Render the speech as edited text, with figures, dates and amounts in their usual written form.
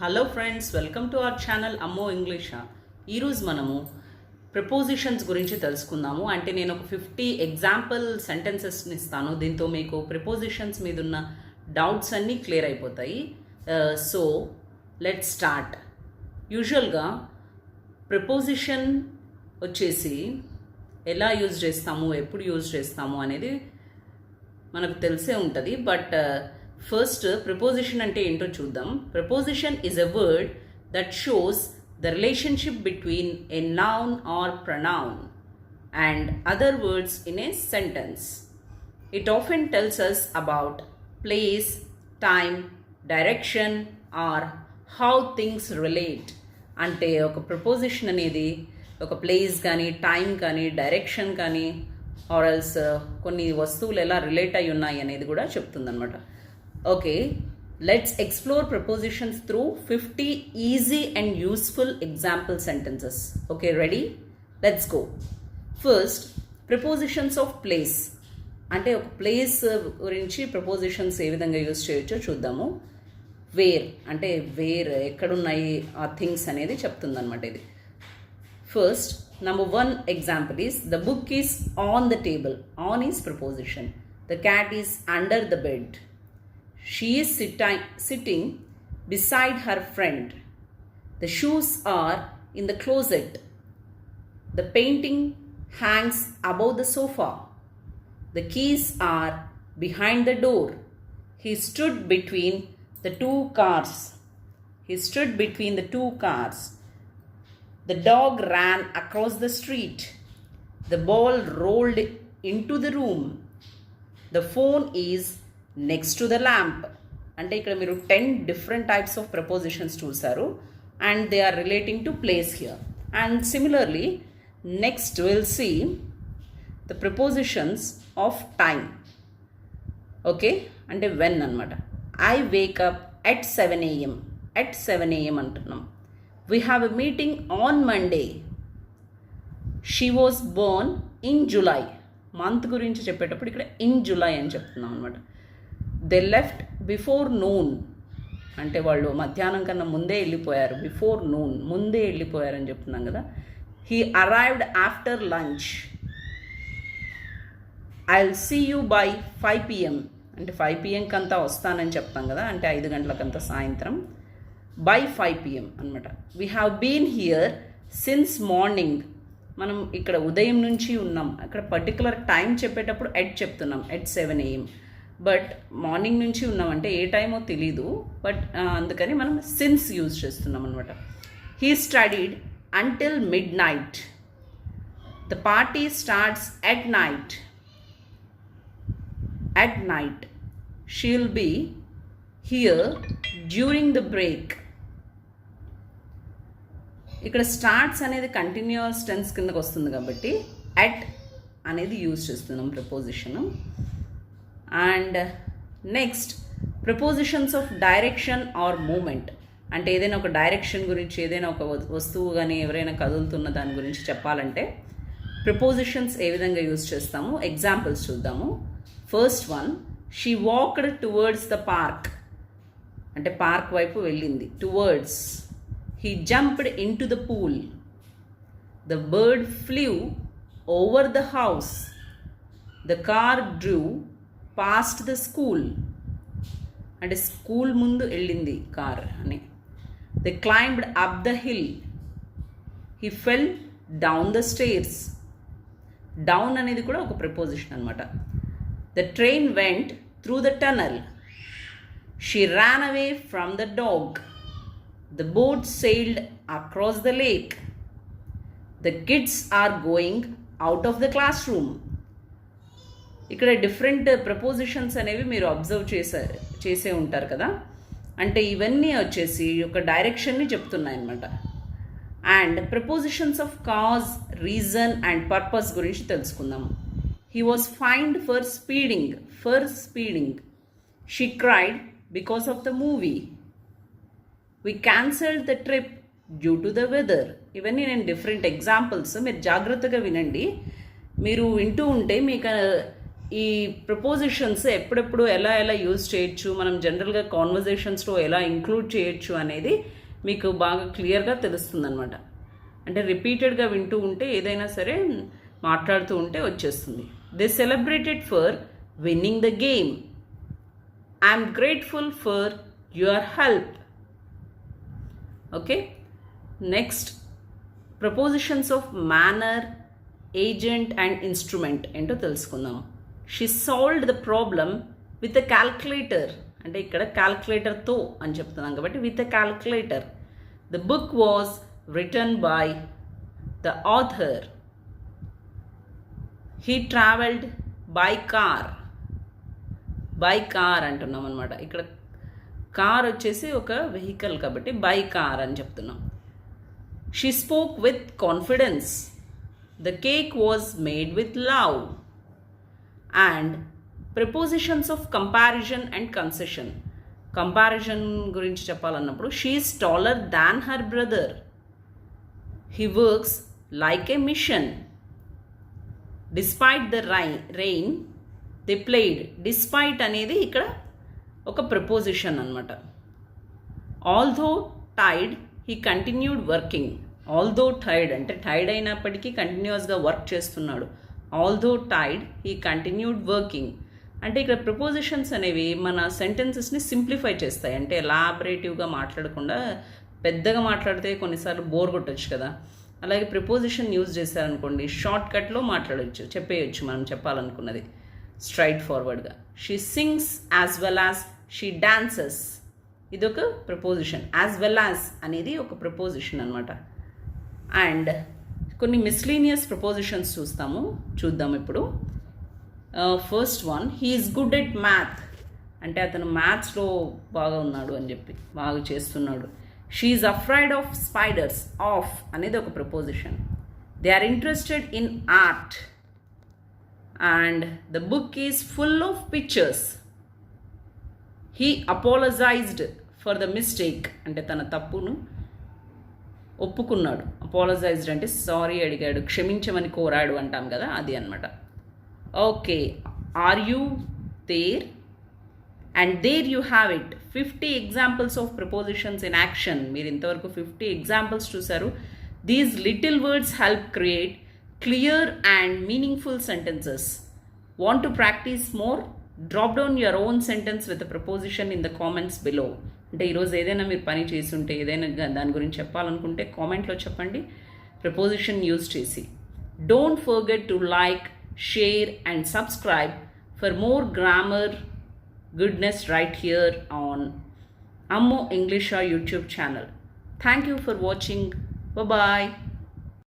Hello friends, welcome to our channel అమ్మో ఇంగ్లీషా. ఈరోజు మనము ప్రిపోజిషన్స్ గురించి తెలుసుకుందాము. అంటే నేను ఒక 50 ఎగ్జాంపుల్ సెంటెన్సెస్ని ఇస్తాను. దీంతో మీకు ప్రిపోజిషన్స్ మీద ఉన్న డౌట్స్ అన్నీ క్లియర్ అయిపోతాయి. So let's start. యూజువల్గా ప్రిపోజిషన్ వచ్చేసి ఎలా యూజ్ చేస్తాము, ఎప్పుడు యూజ్ చేస్తాము అనేది మనకు తెలిసే ఉంటుంది. బట్ ఫస్ట్ ప్రిపోజిషన్ అంటే ఏంటో చూద్దాం. Preposition is a word that shows the relationship between a noun or pronoun and other words in a sentence. It often tells us about place, time, direction or how things relate. అంటే ఒక preposition అనేది ఒక place కానీ, time కానీ, direction కానీ ఆర్ఎల్స్ కొన్ని వస్తువులు ఎలా రిలేట్ అయి ఉన్నాయి అనేది కూడా చెప్తుందన్నమాట. Okay, let's explore prepositions through 50 easy and useful example sentences. Okay, ready? Let's go. First, prepositions of place. అంటే ఒక ప్లేస్ గురించి ప్రిపోజిషన్స్ ఏ విధంగా యూజ్ చేయొచ్చో చూద్దాము. వేర్ అంటే వేర్, ఎక్కడున్నాయి ఆ థింగ్స్ అనేది చెప్తుందన్నమాట ఇది. First, number 1 example is the book is on the table. On is preposition. The cat is under the bed. She is sitting beside her friend. The shoes are in the closet. The painting hangs above the sofa. The keys are behind the door. He stood between the two cars. He stood between the two cars. The dog ran across the street. The ball rolled into the room. The phone is next to the lamp. అంటే ఇక్కడ మీరు 10 different types of prepositions చూసారు and they are relating to place here. And similarly next will see the prepositions of time. Okay, అంటే when అనమాట. I wake up at 7 AM. At 7 AM అంటున్నాం. We have a meeting on Monday. She was born in July. Month గురించి చెప్పేటప్పుడు ఇక్కడ in July అని చెప్తున్నాం అనమాట. They left before noon అంటే వాళ్ళు మధ్యాహ్నం కన్నా ముందే వెళ్ళిపోయారు. బిఫోర్ నూన్ ముందే వెళ్ళిపోయారని చెప్తున్నాం కదా. He arrived after lunch. I will see you by 5 PM అంటే 5 PMకి అంతా వస్తానని చెప్తాం కదా, అంటే 5 గంటలకంతా సాయంత్రం. బై 5 PM అనమాట. We have been here since morning. మనం ఇక్కడ ఉదయం నుంచి ఉన్నాం. అక్కడ పర్టికులర్ టైం చెప్పేటప్పుడు ఎట్ చెప్తున్నాం, ఎట్ 7 AM. బట్ మార్నింగ్ నుంచి ఉన్నామంటే ఏ టైమో తెలీదు, బట్ అందుకని మనం సిన్స్ యూజ్ చేస్తున్నాం అనమాట. He studied until midnight. The party starts at night. At night. She will be here during the break. ఇక్కడ స్టార్ట్స్ అనేది కంటిన్యూస్ టెన్స్ కిందకు వస్తుంది కాబట్టి ఎట్ అనేది యూజ్ చేస్తున్నాం preposition. And next, prepositions of direction or movement. అంటే ఏదైనా ఒక డైరెక్షన్ గురించి, ఏదైనా ఒక వస్తువు కానీ ఎవరైనా కదులుతున్న దాని గురించి చెప్పాలంటే ప్రిపోజిషన్స్ ఏ విధంగా యూజ్ చేస్తాము ఎగ్జాంపుల్స్ చూద్దాము. First one, she walked towards the park. అంటే పార్క్ వైపు వెళ్ళింది. Towards. He jumped in to the pool. The bird flew over the house. The car drew past the school. అంటే స్కూల్ ముందు వెళ్ళింది car అని. They climbed up the hill. He fell down the stairs. Down అనేది కూడా ఒక preposition అనమాట. The train went through the tunnel. She ran away from the dog. The boat sailed across the lake. The kids are going out of the class room. ఇక్కడ different prepositions అనేవి మీరు observe చేసే ఉంటారు కదా. అంటే ఇవన్నీ వచ్చేసి ఒక డైరెక్షన్ని చెప్తున్నాయి అన్నమాట. And prepositions of cause, reason and purpose గురించి తెలుసుకుందాం. He was fined for speeding. For speeding. She cried because of the movie. We cancelled the trip due to the weather. ఇవన్నీ నేను డిఫరెంట్ ఎగ్జాంపుల్స్, మీరు జాగ్రత్తగా వినండి. మీరు వింటూ ఉంటే మీకు ఈ ప్రపోజిషన్స్ ఎప్పుడెప్పుడు ఎలా ఎలా యూజ్ చేయొచ్చు, మనం జనరల్గా కాన్వర్జేషన్స్లో ఎలా ఇంక్లూడ్ చేయొచ్చు అనేది మీకు బాగా క్లియర్గా తెలుస్తుంది అనమాట. అంటే రిపీటెడ్గా వింటూ ఉంటే ఏదైనా సరే మాట్లాడుతూ ఉంటే వచ్చేస్తుంది. They celebrated for winning the game. I'm grateful for your help. Okay, next prepositions of manner, agent and instrument ఏంటో తెలుసుకుందాం. She solved the problem with a calculator. అంటే ఇక్కడ క్యాల్కులేటర్తో అని చెప్తున్నాం కాబట్టి with a calculator. The book was written by the author. He travelled by car. By car అంటున్నాం అనమాట. ఇక్కడ కార్ వచ్చేసి ఒక వెహికల్ కాబట్టి బై కార్ అని చెప్తున్నాం. She spoke with confidence. The cake was made with love. And prepositions of comparison and concession. Comparison గురించి చెప్పాలన్నప్పుడు she is taller than her brother. He works like A machine. Despite the rain they played. Despite అనేది ఇక్కడ ఒక preposition అనమాట. Although Tide he continued working. Although Tide అంటే Tide అయినప్పటికీ కంటిన్యూస్గా work చేస్తున్నాడు. Although Tide he continued working. అంటే ఇక్కడ ప్రపోజిషన్స్ అనేవి మన సెంటెన్సెస్ని సింప్లిఫై చేస్తాయి. అంటే ఎలాబరేటివ్గా మాట్లాడకుండా పెద్దగా మాట్లాడితే కొన్నిసార్లు బోర్ కొట్టచ్చు కదా. అలాగే ప్రపోజిషన్ యూజ్ చేశారనుకోండి షార్ట్ కట్లో మాట్లాడచ్చు, చెప్పేయచ్చు మనం చెప్పాలనుకున్నది స్ట్రైట్ ఫార్వర్డ్గా. She sings as well as she dances. ఇదొక ప్రపోజిషన్. యాజ్ వెల్ యాజ్ అనేది ఒక ప్రపోజిషన్ అనమాట. అండ్ కొన్ని మిస్లీనియస్ ప్రపోజిషన్స్ చూద్దాం ఇప్పుడు. First one, he is good at math. అంటే అతను మ్యాథ్స్లో బాగా ఉన్నాడు అని చెప్పి, బాగా చేస్తున్నాడు. She is afraid of spiders. Of అనేది ఒక preposition. They are interested in art. And the book is full of pictures. He apologised for the mistake. అంటే తన తప్పును ఒప్పుకున్నాడు. అపాలజైజ్డ్ అంటే సారీ అడిగాడు, క్షమించమని కోరాడు అంటాం కదా, అది అనమాట. Okay, are you there? And there you have it. 50 examples of prepositions in action. మీరు ఇంతవరకు 50 ఎగ్జాంపుల్స్ చూసారు. These little words help create clear and meaningful sentences. Want to practise more? Drop down your own sentence with preposition in the comments below. అంటే ఈరోజు ఏదైనా మీరు పని చేసి ఉంటే, ఏదైనా దాని గురించి చెప్పాలనుకుంటే కామెంట్లో చెప్పండి ప్రపోజిషన్ యూజ్ చేసి. Don't forget to like, share and subscribe for more grammar goodness right here on Ammo Englisha YouTube channel. Thank you for watching. Bye bye.